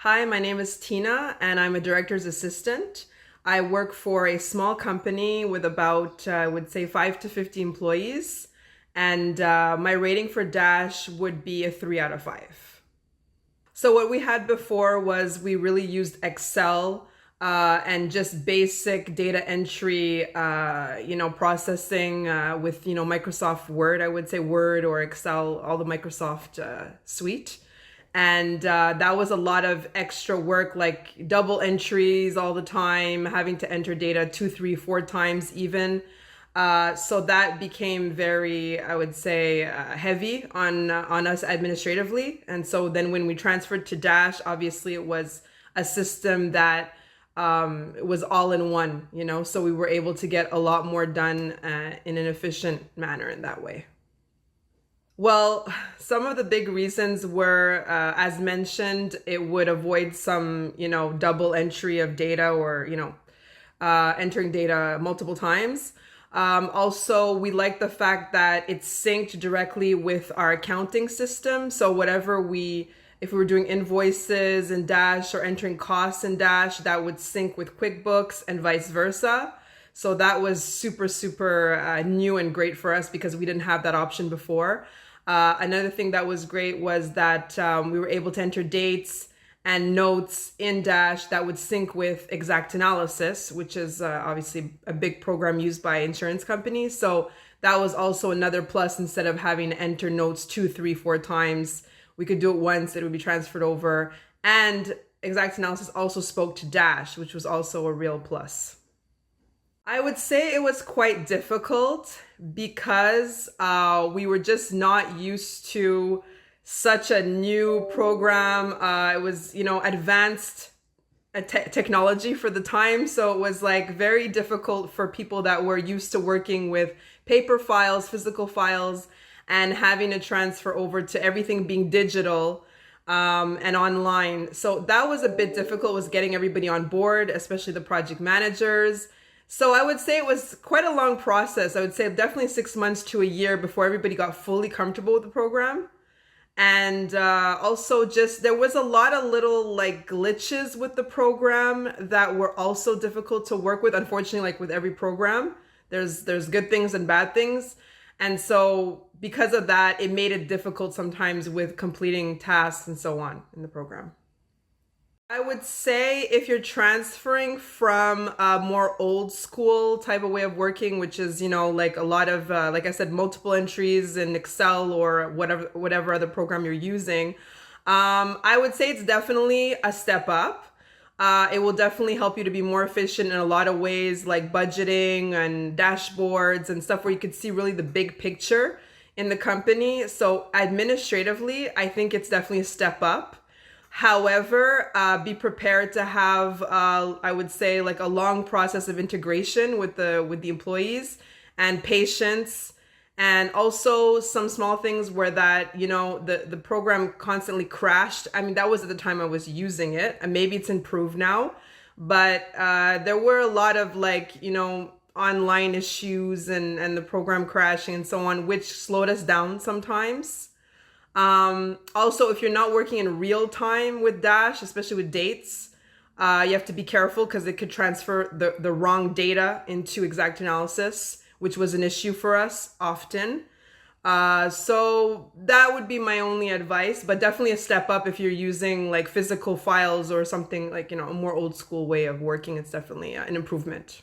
Hi, my name is Tina, and I'm a director's assistant. I work for a small company with about, I would say, 5 to 50 employees, and my rating for Dash would be a 3 out of 5. So what we had before was we really used Excel and just basic data entry, processing with, Microsoft Word. I would say Word or Excel, all the Microsoft suite. And that was a lot of extra work, like double entries all the time, having to enter data 2, 3, 4 times even. So that became very, I would say, heavy on us administratively. And so then when we transferred to Dash, obviously it was a system that was all in one, so we were able to get a lot more done in an efficient manner in that way. Well, some of the big reasons were, as mentioned, it would avoid some, double entry of data or, entering data multiple times. Also, we like the fact that it's synced directly with our accounting system. So if we were doing invoices in Dash or entering costs in Dash, that would sync with QuickBooks and vice versa. So that was super, super new and great for us because we didn't have that option before. Another thing that was great was that we were able to enter dates and notes in Dash that would sync with Exact Analysis, which is obviously a big program used by insurance companies. So that was also another plus. Instead of having to enter notes 2, 3, 4 times, we could do it once, it would be transferred over. And Exact Analysis also spoke to Dash, which was also a real plus. I would say it was quite difficult because we were just not used to such a new program. It was, advanced technology for the time. So it was like very difficult for people that were used to working with paper files, physical files, and having to transfer over to everything being digital and online. So that was a bit difficult, was getting everybody on board, especially the project managers. So I would say it was quite a long process. I would say definitely 6 months to a year before everybody got fully comfortable with the program. And also just there was a lot of little like glitches with the program that were also difficult to work with. Unfortunately, like with every program, there's good things and bad things. And so because of that, it made it difficult sometimes with completing tasks and so on in the program. I would say if you're transferring from a more old school type of way of working, which is, like a lot of, like I said, multiple entries in Excel or whatever other program you're using, I would say it's definitely a step up. It will definitely help you to be more efficient in a lot of ways, like budgeting and dashboards and stuff where you could see really the big picture in the company. So administratively, I think it's definitely a step up. However, be prepared to have, I would say, like a long process of integration with the employees and patience, and also some small things where that, the program constantly crashed. I mean, that was at the time I was using it, and maybe it's improved now, but there were a lot of online issues and the program crashing and so on, which slowed us down sometimes. Also, if you're not working in real time with Dash, especially with dates, you have to be careful because it could transfer the wrong data into Exact Analysis, which was an issue for us often. So that would be my only advice, but definitely a step up if you're using like physical files or something like, a more old school way of working. It's definitely an improvement.